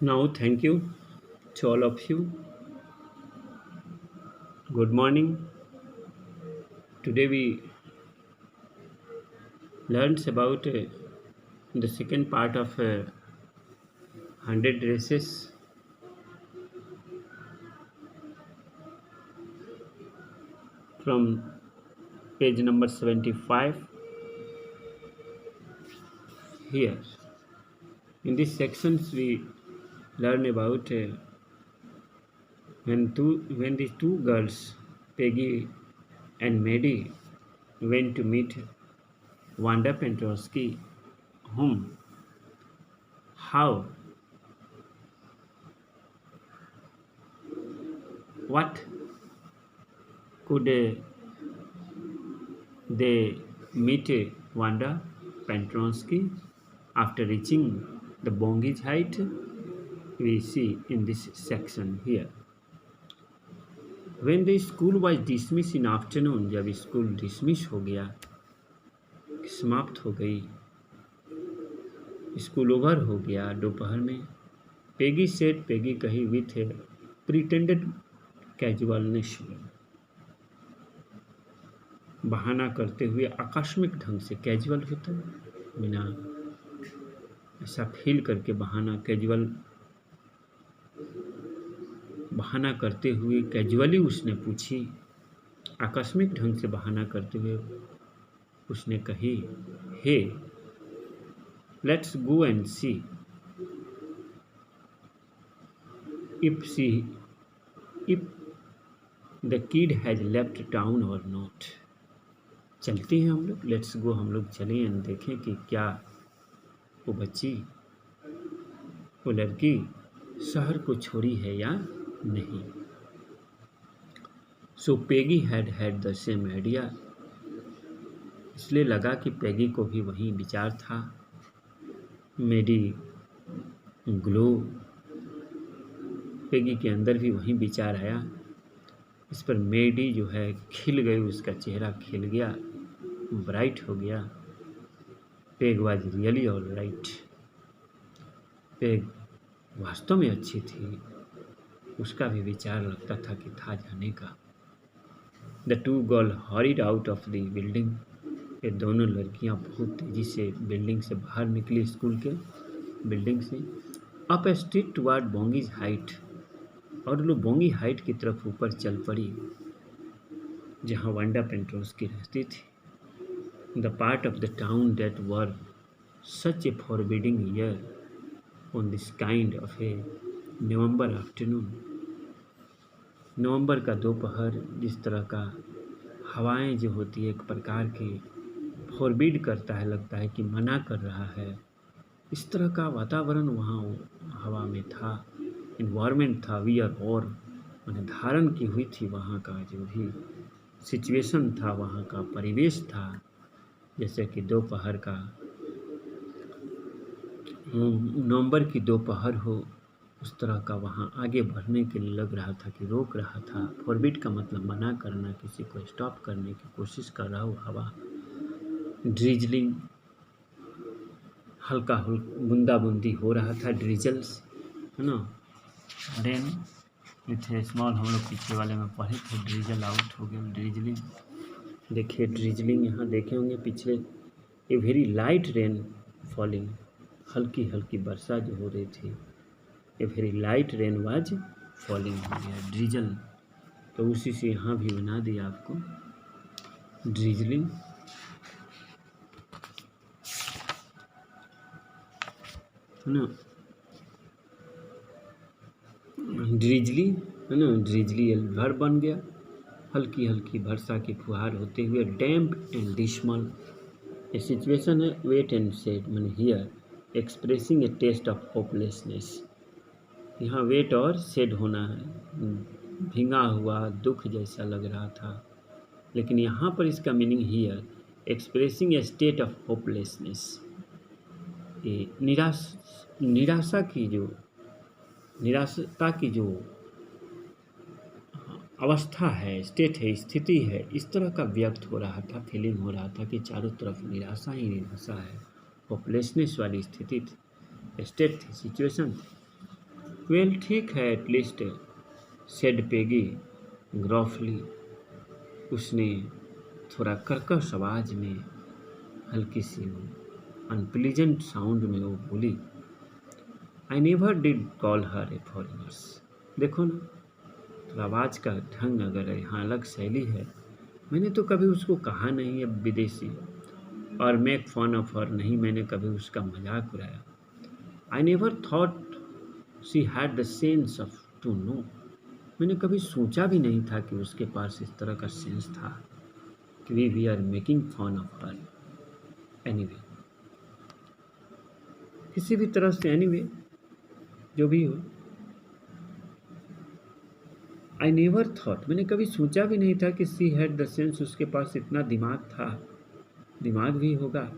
Now, thank you to all of you. Good morning. Today we learned about the second part of 100 races from page number 75 here. In these sections, we learn about when these two girls, Peggy and Maddie, went to meet Wanda Pentrosky, whom, how, what could they meet Wanda Pentronsky after reaching the Bongis height. We see in this section here. When the school was dismissed in afternoon, जब school dismiss हो गया, समाप्त हो गई, school over हो गया दोपहर में, पेगी सेड, पेगी कही विथ ए प्रिटेंडेड कैजुअलनेस, बहाना करते हुए, आकस्मिक ढंग से, कैजुअल होता है बिना ऐसा फील करके बहाना, कैजुअल बहाना करते हुए, कैजुअली उसने पूछी, आकस्मिक ढंग से बहाना करते हुए उसने कही, hey let's go and see if the kid has left town और नॉट। चलते हैं हम लोग, लेट्स गो, हम लोग चलें एंड देखें कि क्या वो बच्ची, वो लड़की शहर को छोड़ी है या नहीं। So Peggy had the same idea, इसलिए लगा कि पेगी को भी वही विचार था। मेडी ग्लो, पेगी के अंदर भी वही विचार आया। इस पर मेडी जो है खिल गई, उसका चेहरा खिल गया, ब्राइट हो गया। Peg was really all right, peg वास्तव में अच्छी थी, उसका भी विचार लगता था कि था जाने का। The two girl horrid out of the building, ये दोनों लड़कियां बहुत तेज़ी से बिल्डिंग से बाहर निकली, स्कूल के बिल्डिंग से, अप स्ट्रीट टुवर्ड बोंगीज हाइट, और लोग बोंगी हाइट की तरफ ऊपर चल पड़ी जहां वांडा पेंट्रोस्की रहती थी। The part of the town that were such a forbidding year on this kind of a November afternoon, नवंबर का दोपहर जिस तरह का हवाएं जो होती है एक प्रकार की फॉरबिड करता है, लगता है कि मना कर रहा है, इस तरह का वातावरण वहाँ हवा में था, इन्वायरमेंट था, वियर और मैंने धारण की हुई थी। वहाँ का जो भी सिचुएशन था, वहाँ का परिवेश था, जैसे कि दोपहर का, नवंबर की दोपहर हो, उस तरह का वहाँ आगे बढ़ने के लिए लग रहा था कि रोक रहा था। फॉरबिड का मतलब मना करना, किसी को स्टॉप करने की कोशिश कर रहा हो हवा। ड्रिजलिंग, हल्का बूंदाबूंदी हो रहा था, ड्रिजल्स है ना, रेन विथ ए स्मॉल, हम लोग पिछले वाले में पढ़े थे, ड्रिजल आउट हो गया, ड्रिजलिंग। देखिए ड्रिजलिंग यहाँ देखे होंगे पिछले, a very light rain falling, हल्की हल्की वर्षा जो हो रही थी, a very light rain was falling हो गया, ड्रिजल, तो उसी से यहाँ भी बना दिया आपको ड्रिजलिंग है ना, ड्रिजली है ना, ड्रिजली वर्ब बन गया, हल्की हल्की वर्षा की फुहार होते हुए, damp and dismal, a situation है, वेट एंड सेड मैंने here expressing a taste of hopelessness, यहाँ वेट और सेड होना है, भींगा हुआ दुख जैसा लग रहा था, लेकिन यहाँ पर इसका meaning here expressing A state of hopelessness, ये निराशा की जो, निराशता की जो अवस्था है, स्टेट है, स्थिति है, इस तरह का व्यक्त हो रहा था, फीलिंग हो रहा था कि चारों तरफ निराशा ही निराशा है, होपलेसनेस वाली स्थिति थी, स्टेट थी, सिचुएशन थी। वेल ठीक है, एटलीस्ट सेड पेगी ग्रॉफली। उसने थोड़ा कर्कश आवाज में, हल्की सी अनप्लीजेंट साउंड में वो बोली, I never did call her A foreigners. देखो ना, तो आवाज़ का ढंग अगर यहाँ अलग शैली है, मैंने तो कभी उसको कहा नहीं है विदेशी, और मेक फन ऑफ हर नहीं, मैंने कभी उसका मजाक उड़ाया। I never thought she had the sense of to know. मैंने कभी सोचा भी नहीं था कि उसके पास इस तरह का सेंस था कि we are making fun of her. Anyway, किसी भी तरह से, एनीवे जो भी हो, आई नेवर थॉट, मैंने कभी सोचा भी नहीं था कि सी हैड द सेंस, उसके पास इतना दिमाग था, दिमाग भी होगा,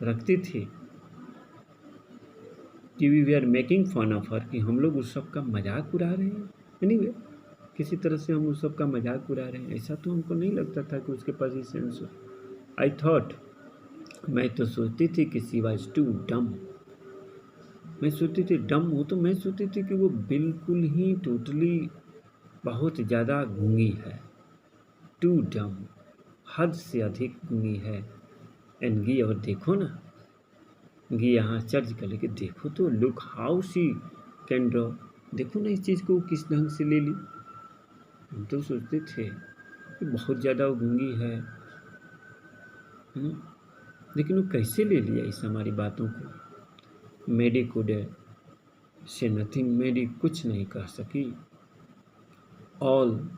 रखती थी, कि we are making fun of her, कि हम लोग उस सब का मजाक उड़ा रहे हैं। एनीवे, किसी तरह से हम उस सब का मजाक उड़ा रहे हैं, ऐसा तो हमको नहीं लगता था कि उसके पास ये सेंस हो। आई थॉट, मैं तो सोचती थी कि सी वॉज टू डम। मैं सोचती थी डम हो, तो मैं सोचती थी कि वो बिल्कुल ही टोटली बहुत ज़्यादा गूंगी है। टू डम, हद से अधिक गूंगी है। एंड गी, और देखो ना, गी यहाँ चर्च कर लेके देखो तो, look how she can draw. देखो ना इस चीज़ को किस ढंग से ले ली। हम तो सोचते थे कि बहुत ज़्यादा वो गूंगी है ना? लेकिन वो कैसे ले लिया इस हमारी बातों को। मेडी कुड से नथिंग, मेडी कुछ नहीं कह सकी। ऑल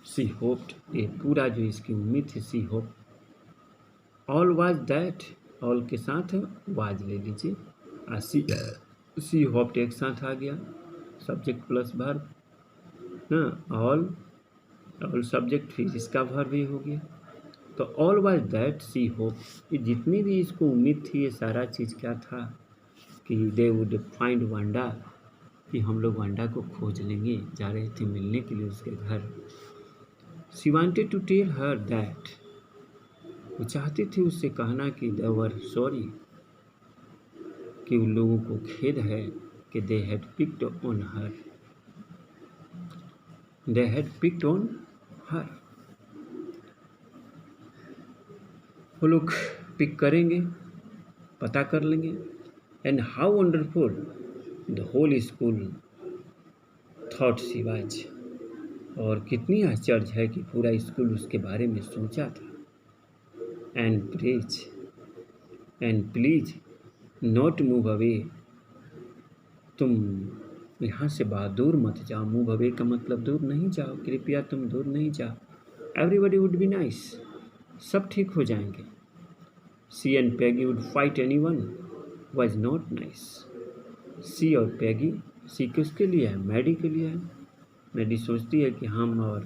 सी होप्ड, ये पूरा जो इसकी उम्मीद थी, she hope, all was that, all के साथ वाज ले लीजिए, सी होप्ड एक साथ आ गया, सब्जेक्ट प्लस वर्ब ना, ऑल सब्जेक्ट फिर इसका वर्ब भी हो गया। तो all was that she hope, ये जितनी भी इसको उम्मीद थी, ये सारा चीज़ क्या था कि दे वुड फाइंड वांडा, कि हम लोग वांडा को खोज लेंगे, जा रहे थे मिलने के लिए उसके घर। She wanted to tell her that, वो चाहती थी उससे कहना कि दे वर सॉरी, कि उन लोगों को खेद है कि they had picked on her, they had picked on her, वो लोग पिक करेंगे, पता कर लेंगे। And how wonderful the whole school thought she was, और कितनी आश्चर्य है कि पूरा स्कूल उसके बारे में सोचा था। And please not move away, तुम यहाँ से दूर मत जाओ। मूव अवे का मतलब दूर नहीं जाओ, कृपया तुम दूर नहीं जाओ। एवरीबडी वुड बी नाइस, सब ठीक हो जाएंगे। She and Peggy would fight anyone was not nice. She और पैगी, सी किसके लिए है? मैडी के लिए है। मैडी सोचती है कि हम और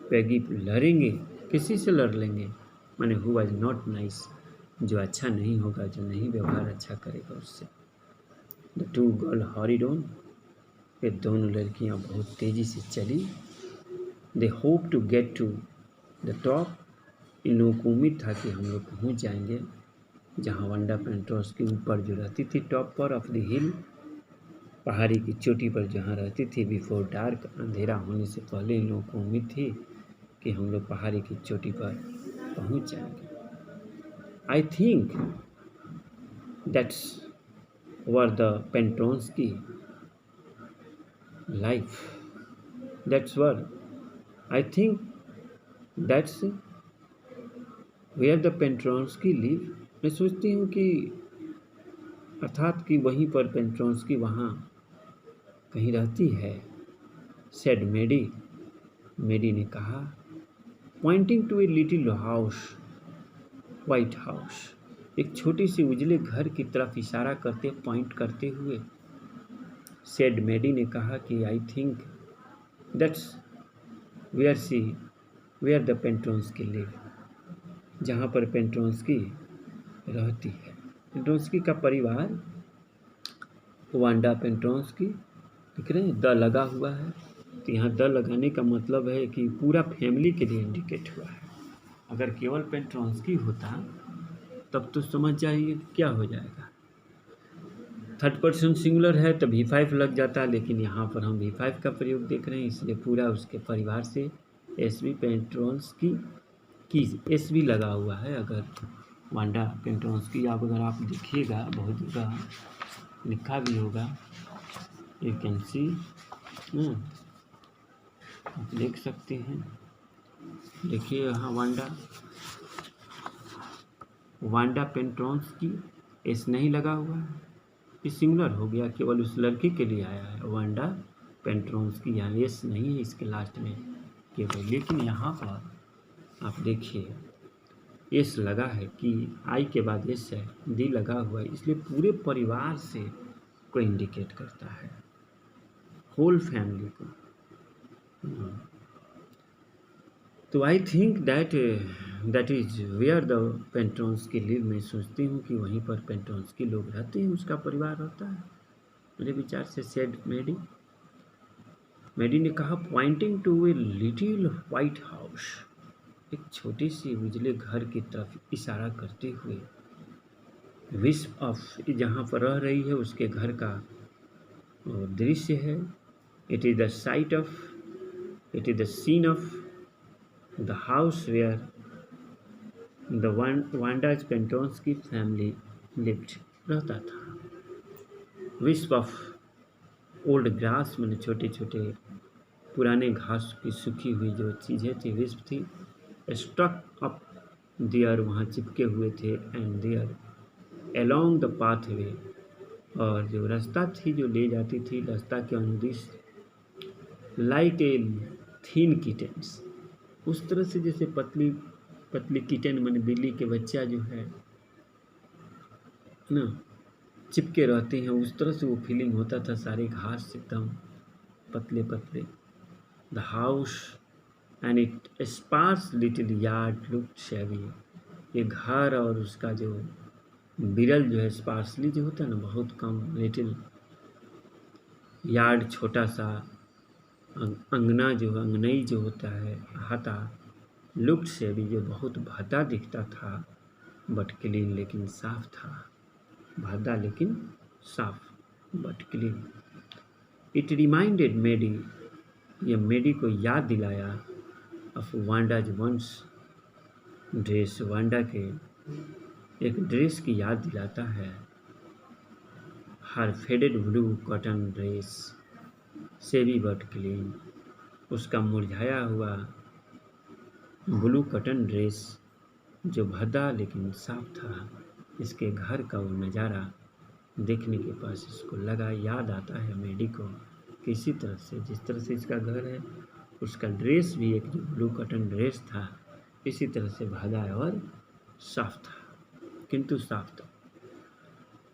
पैगी लड़ेंगे, किसी से लड़ लेंगे, माने हु वॉज नॉट नाइस, जो अच्छा नहीं होगा, जो नहीं व्यवहार अच्छा करेगा उससे। The two girl hurried on, ये दोनों लड़कियां बहुत तेज़ी से चली। They hope to get to the top, इन लोगों को उम्मीद था कि हम लोग पहुंच जाएंगे जहां वांडा पेंट्रोस के ऊपर जो रहती थी, टॉप पर ऑफ द हिल, पहाड़ी की चोटी पर जहाँ रहती थी। बिफोर डार्क, अंधेरा होने से पहले इन लोगों को उम्मीद थी कि हम लोग पहाड़ी की चोटी पर पहुंच जाएंगे। I think that's where the Petronski life, that's where, I think that's where the Petronski live. मैं सोचती हूँ कि अर्थात कि वहीं पर पेंट्रोन्स्की वहाँ कहीं रहती है। सेड मेडी, मेडी ने कहा, pointing to a little house, white house, एक छोटी सी उजले घर की तरफ इशारा करते, पॉइंट करते हुए। सेड मेडी ने कहा कि I think that's where the Petronski live, जहाँ पर पेंट्रोन्स्की रहती है। पेंट्रोन्स्की का परिवार, वांडा पेंट्रोन्स्की, दिख रहे हैं, द लगा हुआ है, तो यहाँ द लगाने का मतलब है कि पूरा फैमिली के लिए इंडिकेट हुआ है। अगर केवल पेंट्रोन्स्की होता तब तो समझ जाइए क्या हो जाएगा। थर्ड पर्सन सिंगुलर है तो V5 लग जाता, लेकिन यहाँ पर हम V5 का प्रयोग देख रहे हैं, इसलिए पूरा उसके परिवार से एसबी पेट्रोन्स्की की एसबी लगा हुआ है। अगर वांडा पेट्रोन्स्की अगर आप देखिएगा, बहुत जगह लिखा भी होगा, यू कैन सी, आप देख सकते हैं। देखिए यहाँ वांडा पेट्रोन्स्की एस नहीं लगा हुआ है, ये सिंगुलर हो गया, केवल उस लड़की के लिए आया है वांडा पेट्रोन्स्की, यहाँ एस नहीं है इसके लास्ट में केवल। लेकिन यहाँ पर आप देखिए एस लगा है कि आई के बाद एस है, डी लगा हुआ है, इसलिए पूरे परिवार से को इंडिकेट करता है, होल फैमिली को। तो I think that is where the Petronski live. मैं सोचती हूँ कि वहीं पर पेट्रोन्स्की लोग रहते हैं, उसका परिवार रहता है मेरे विचार से, सेड मेडी ने कहा, pointing to a little white house, एक छोटी सी उजले घर की तरफ इशारा करते हुए। विस्प ऑफ जहाँ पर रह रही है उसके घर का दृश्य है। It is the scene of the house where the Wanda Petronski family lived, रहता था। विस्प ऑफ ओल्ड ग्रास, मैंने छोटे छोटे पुराने घास की सूखी हुई जो चीज़ें थी, विस्प थी, स्टक अप देयर, वहाँ चिपके हुए थे, and there along the pathway, और जो रास्ता थी जो ले जाती थी, रास्ता के अनुदिश, लाइक ए थीन किटेंस, उस तरह से जैसे पतली पतली किटन मैंने बिल्ली के बच्चा जो है ना चिपके रहते हैं, उस तरह से वो फीलिंग होता था, सारे घास एकदम पतले पतले। The house and it sparse little yard looked shabby, ये घर और उसका जो बिरल जो है, स्पार्सली जो होता है ना, बहुत कम, लिटिल यार्ड छोटा सा, अंगना जो अंगनई जो होता है, अहाता, लुक्ड शेवी जो बहुत भद्दा दिखता था, बट क्लीन लेकिन साफ था, भद्दा लेकिन साफ, बट क्लीन। इट रिमाइंडेड मेडी, ये मेडी को याद दिलाया, of Wanda's once dress, Wanda के एक ड्रेस की याद दिलाता है। हर फेडेड ब्लू कॉटन ड्रेस सेवी बट क्लीन, उसका मुरझाया हुआ ब्लू कॉटन ड्रेस जो भद्दा लेकिन साफ था। इसके घर का वो नज़ारा देखने के पास इसको लगा, याद आता है मेडी को, किसी तरह से जिस तरह से इसका घर है, उसका ड्रेस भी एक जो ब्लू कॉटन ड्रेस था, इसी तरह से भद्दा और साफ था, किंतु साफ था।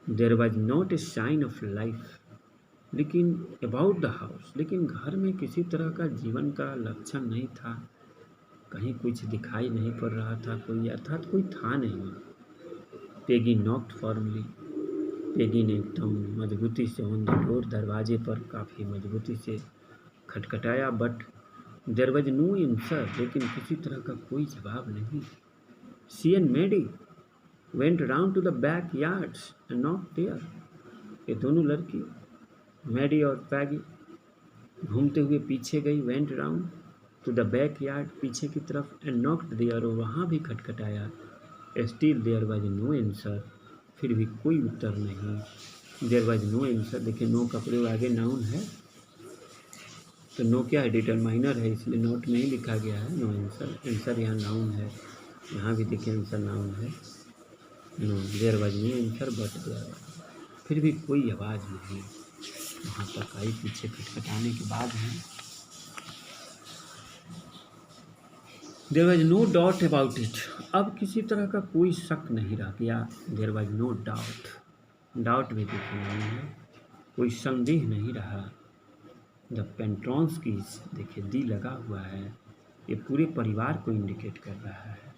There was not a sign of life, लेकिन अबाउट द हाउस, लेकिन घर में किसी तरह का जीवन का लक्षण नहीं था, कहीं कुछ दिखाई नहीं पड़ रहा था, कोई अर्थात कोई था नहीं। पेगी नॉक्ड फॉर्मली, पेगी ने एकदम मजबूती से ऑन द डोर, दरवाजे पर काफ़ी मजबूती से खटखटाया, but there was no answer, लेकिन किसी तरह का कोई जवाब नहीं। She and Maddie went round to the back yards and knocked there, ये दोनों लड़की मेडी और पैगी घूमते हुए पीछे गई, went round to the back yard, पीछे की तरफ, एंड नॉक्ड देयर, और वहाँ भी खटखटाया। Still there was no answer, फिर भी कोई उत्तर नहीं। देयर वॉज नो आंसर, देखिए नो का प्रयोग आगे नाउन है, तो नो क्या है, डिटरमाइनर है, इसलिए नोट नहीं लिखा गया है, नो आंसर, आंसर यहाँ नाउन है, यहाँ भी देखिए आंसर नाउन है, no, there was no answer but there, फिर भी कोई आवाज़ नहीं वहाँ तक आई, पीछे खटखटाने के बाद है। There was no doubt about it, अब किसी तरह का कोई शक नहीं रह गया। There was no doubt, doubt भी देखिए नहीं है, कोई संदेह नहीं रहा। द पेट्रोन्स्की, देखिए दी लगा हुआ है, ये पूरे परिवार को इंडिकेट कर रहा है।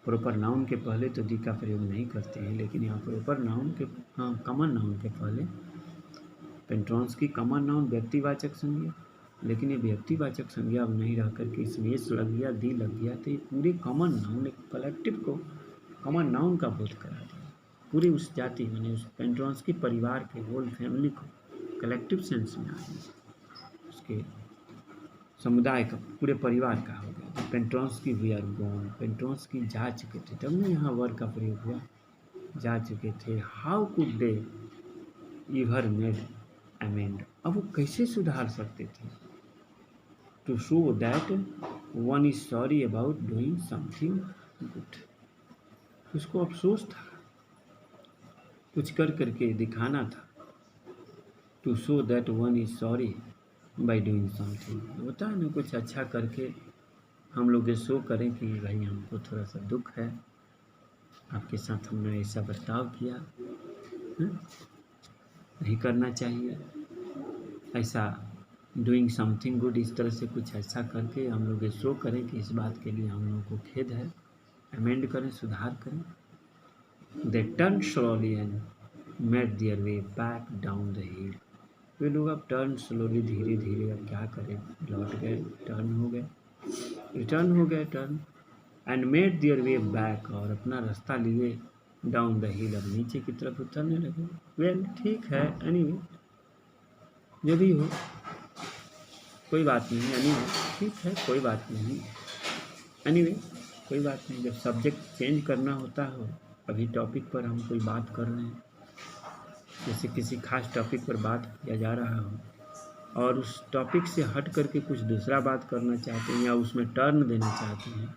प्रॉपर नाउन के पहले तो दी का प्रयोग नहीं करते हैं, लेकिन यहाँ प्रॉपर नाउन के, हाँ, कॉमन नाउन के पहले पेट्रोन्स्की कॉमन नाउन व्यक्तिवाचक संज्ञा, लेकिन ये व्यक्तिवाचक संज्ञा अब नहीं रह करके इसमें एस लग गया, दी लग गया, तो ये पूरे कॉमन नाउन, एक कलेक्टिव को कॉमन नाउन का बोध करा दिया। पूरी उस जाति माने उस पेंट्रोंस्की परिवार के होल फैमिली को कलेक्टिव सेंस में आ गया, उसके समुदाय का पूरे परिवार का हो गया। पेंट्रोंस्की वी आर बोर्न, पेंट्रोंस्की जा चुके थे, तब ना यहाँ वर्ड का प्रयोग हुआ, जा चुके थे। How could they ever made amend, अब वो कैसे सुधार सकते थे। To show that one is sorry about doing something good, उसको अफसोस था, कुछ कर करके दिखाना था। To show that one is sorry by doing something, होता है ना कुछ अच्छा करके हम लोग ये शो करें कि भाई हमको थोड़ा सा दुख है, आपके साथ हमने ऐसा बर्ताव किया, नहीं करना चाहिए ऐसा। डूइंग समथिंग गुड, इस तरह से कुछ ऐसा करके हम लोग ये शो करें कि इस बात के लिए हम लोगों को खेद है, अमेंड करें, सुधार करें। They turn slowly and made their way back down the hill, वे लोग अब टर्न स्लोली, धीरे धीरे अब क्या करें, लौट गए, टर्न हो गए, रिटर्न हो गए turn, and made their way back, और अपना रास्ता लिए डाउन द हिल, अब नीचे की तरफ उतरने लगे। वेल ठीक है, एनीवे जो भी हो कोई बात नहीं, एनीवे ठीक है कोई बात नहीं, एनीवे कोई बात नहीं। जब सब्जेक्ट चेंज करना होता हो, अभी टॉपिक पर हम कोई बात कर रहे हैं, जैसे किसी खास टॉपिक पर बात किया जा रहा हो और उस टॉपिक से हट करके कुछ दूसरा बात करना चाहते हैं या उसमें टर्न देना चाहते हैं,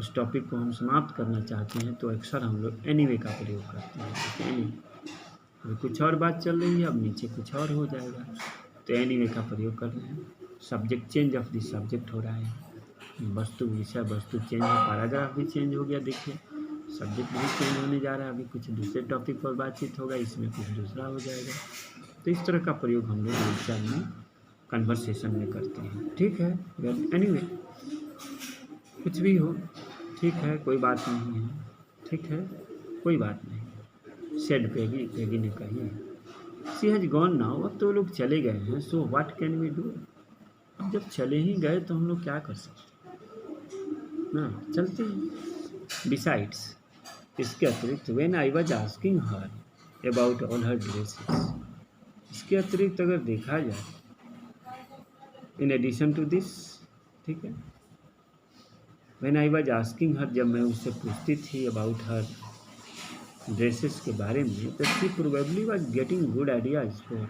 उस टॉपिक को हम समाप्त करना चाहते हैं, तो अक्सर हम लोग एनीवे का प्रयोग करते हैं। एनीवे, अभी कुछ और बात चल रही है, अब नीचे कुछ और हो जाएगा, तो एनीवे का प्रयोग कर रहे हैं। Subject change of the subject हो रहा है, वस्तु विषय वस्तु चेंज है, पैराग्राफ भी चेंज हो गया, देखिए सब्जेक्ट भी चेंज होने जा रहा है, अभी कुछ दूसरे टॉपिक पर बातचीत होगा, इसमें कुछ दूसरा हो जाएगा। तो इस तरह का प्रयोग हम लोग बोलचाल में, कन्वर्सेशन में करते हैं, ठीक है। वेल एनीवे कुछ भी हो ठीक है, कोई बात नहीं है, ठीक है कोई बात नहीं। सेड पेगी, पेगी ने कही, सी हैज गॉन नाउ, अब तो लोग चले गए हैं, so what can we do, अब जब चले ही गए तो हम लोग क्या कर सकते ना, चलते हैं। बिसाइड्स, इसके अतिरिक्त when I was asking her about all her dresses, इसके अतिरिक्त अगर देखा जाए, इन एडिशन टू दिस, ठीक है, व्हेन आई वाज आस्किंग हर, जब मैं उससे पूछती थी अबाउट हर ड्रेसेस के बारे में, तो she probably was getting good ideas for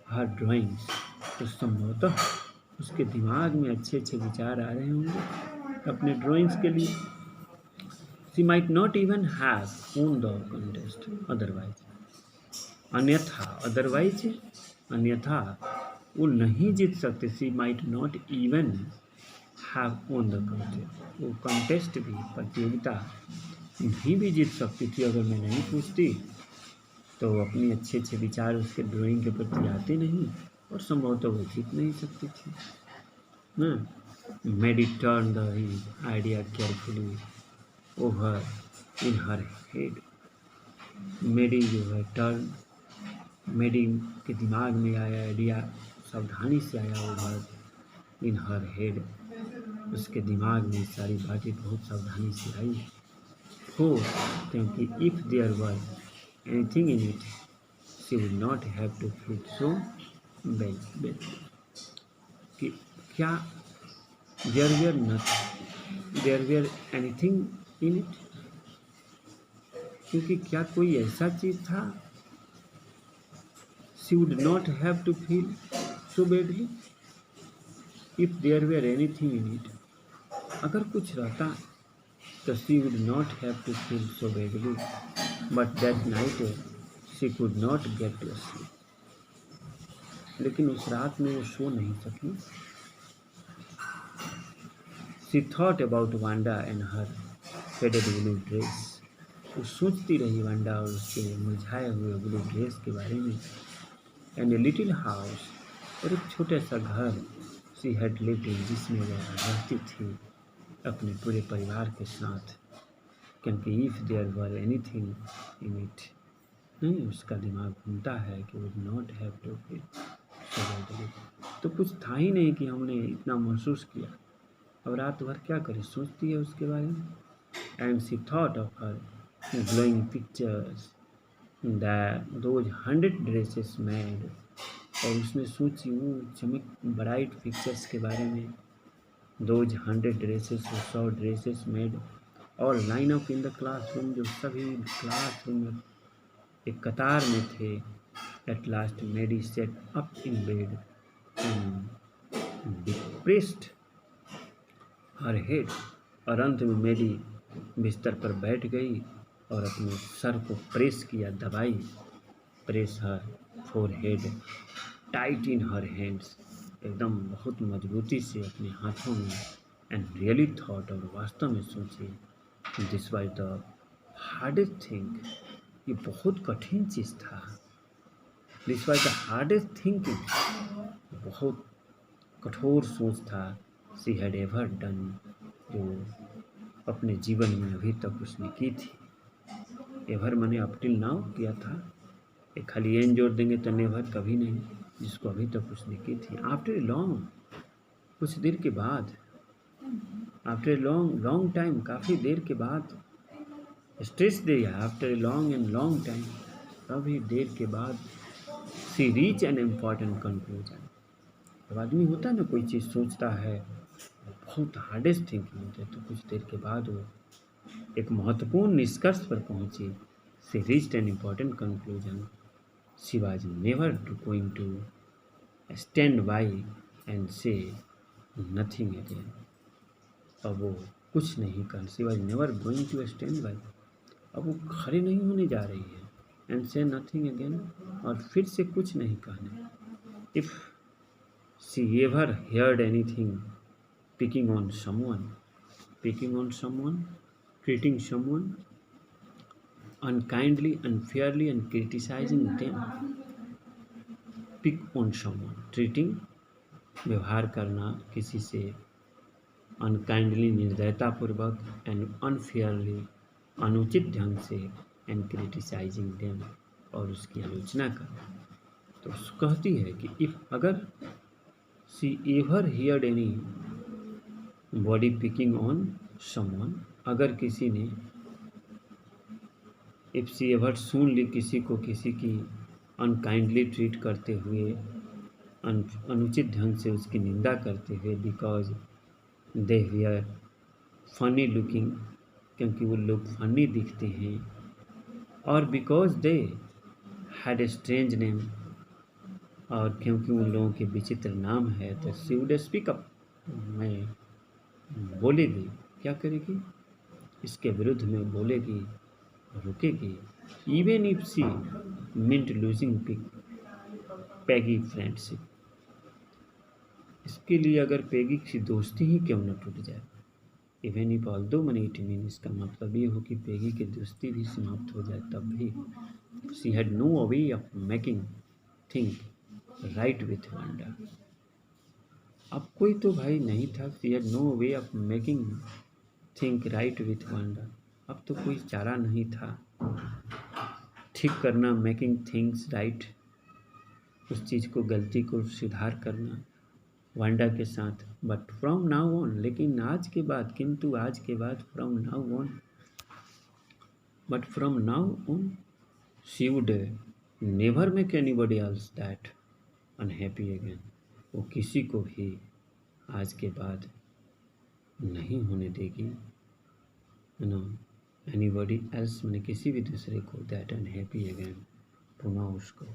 her drawings, तो संभवतः उसके दिमाग में अच्छे अच्छे विचार आ रहे होंगे अपने ड्राइंग्स के लिए। She might not even have won the contest otherwise, अन्यथा अदरवाइज, अन्यथा वो नहीं जीत सकते। She might not even have won the contest, वो कॉन्टेस्ट भी, प्रतियोगिता नहीं भी जीत सकती थी अगर मैं नहीं पूछती, तो अपने अच्छे अच्छे विचार उसके ड्राइंग के प्रति आते नहीं और संभवतः वो जीत नहीं सकती थी ना। Maddie turn the idea carefully over in her head, Maddie जो है टर्न, मेडी के दिमाग में आया आइडिया, सावधानी से आया ओवर इन हर हेड, उसके दिमाग में सारी बातें बहुत सावधानी से आई। हो, क्योंकि if there were anything in it she would not have to feel so bad, कि क्या there were anything in it, क्योंकि क्या कोई ऐसा चीज़ था, she would not have to feel so badly, if there were anything in it, अगर कुछ रहता तो she would not have to feel so badly, but that night she could not get to sleep, लेकिन उस रात में वो सो नहीं सकी। She thought about Wanda and her faded blue dress, वो सोचती रही वांडा और उसके मुरझाए हुए ब्लू ड्रेस के बारे में। एंड ए लिटिल हाउस, और एक छोटा सा घर, शी हैड लिव्ड इन, जिसमें वह रहती थी अपने पूरे परिवार के साथ, क्योंकि if there were anything in it, नहीं, उसका दिमाग घूमता है कि would not have to feel so badly, तो कुछ था ही नहीं कि हमने इतना महसूस किया, अब रात भर क्या करें, सोचती है उसके बारे में। And she thought of her glowing pictures, those 100 dresses made. और उसने सोची वो चमक ब्राइट पिक्चर्स के बारे में. दोज 100 ड्रेसेस, 100 ड्रेसेस मेड और line up in the classroom, जो सभी क्लासरूम में एक कतार में थे. एट लास्ट मेरी set up in bed and depressed her head. और अंत में मेरी बिस्तर पर बैठ गई और अपने सर को प्रेस किया, दबाई. Press her forehead tight in her hands, एकदम बहुत मजबूती से अपने हाथों में. एंड रियली थॉट, और वास्तव में सोची, this was the hardest thing, ये बहुत कठिन चीज़ था. This was the hardest thinking, बहुत कठोर सोच था. शी हैड एवर डन, जो अपने जीवन में अभी तक उसने की थी. एवर मैंने अप टिल नाउ किया था, एक खाली एन जोड़ देंगे तो नेवर कभी नहीं, जिसको अभी तक उसने की थी. आफ्टर ए लॉन्ग, कुछ देर के बाद, आफ्टर ए लॉन्ग टाइम, काफ़ी देर के बाद. स्ट्रेस दिया, after a long and long time, काफ़ी देर के बाद. सी रीच एन इम्पॉर्टेंट कंक्लूजन. जब आदमी होता है ना, कोई चीज़ सोचता है, बहुत हार्डेस्ट थिंकिंग होती है, तो कुछ देर के बाद वो एक महत्वपूर्ण निष्कर्ष पर पहुंची. She reached an important conclusion. She was never going to stand by and say nothing again. अब वो कुछ नहीं कर, she was never going to stand by, अब वो खड़े नहीं होने जा रही है. एंड से नथिंग अगेन, और फिर से कुछ नहीं कहने. If she ever heard anything picking on someone, treating someone unkindly, unfairly and criticizing them. Pick on someone, treating, व्यवहार करना किसी से, unkindly, निर्दयतापूर्वक, and unfairly, अनुचित ढंग से, and criticizing them, और उसकी आलोचना करना. तो कहती है कि if, अगर she ever heard any body picking on someone, अगर किसी ने, इफ सी एवर, सुन ली किसी को किसी की अनकाइंडली ट्रीट करते हुए, अनुचित ढंग से उसकी निंदा करते हुए, because they were funny looking, क्योंकि वो लोग फनी दिखते हैं, और because they had a strange name, और क्योंकि उन लोगों के विचित्र नाम है, तो शी वुड स्पीक अप, मैं बोलेगी. क्या करेगी? इसके विरुद्ध में बोलेगी, रुकेगी. Even if she meant losing Peggy friendship, इसके लिए अगर पैगी की दोस्ती ही क्यों न टूट जाए. Even if although money it mean, इसका मतलब ये हो कि पैगी की दोस्ती भी समाप्त हो जाए, तब भी. She had no way of making things right with Wanda. अब कोई तो भाई नहीं था. She had no way of making things right with Wanda. अब तो कोई चारा नहीं था ठीक करना, मेकिंग थिंग्स राइट, उस चीज़ को, गलती को सुधार करना वांडा के साथ. बट फ्रॉम नाउ ऑन, लेकिन आज के बाद, किंतु आज के बाद, from now on, but from now on she would never make anybody else that unhappy again. वो किसी को भी आज के बाद नहीं होने देगी, एनीबॉडी एल्स, मैंने किसी भी दूसरे को, दैट अनहैप्पी अगेन, पुनः उसको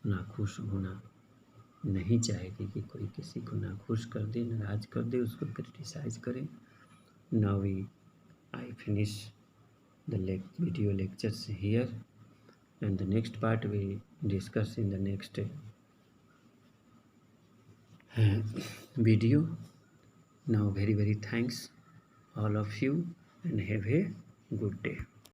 नाखुश होना नहीं चाहेगी, कि कोई किसी को नाखुश कर दे, नाराज कर दे, उसको क्रिटिसाइज करे. Now I finish the video lectures here, and the next part we discuss in the next video. Now very thanks all of you, and have a good day.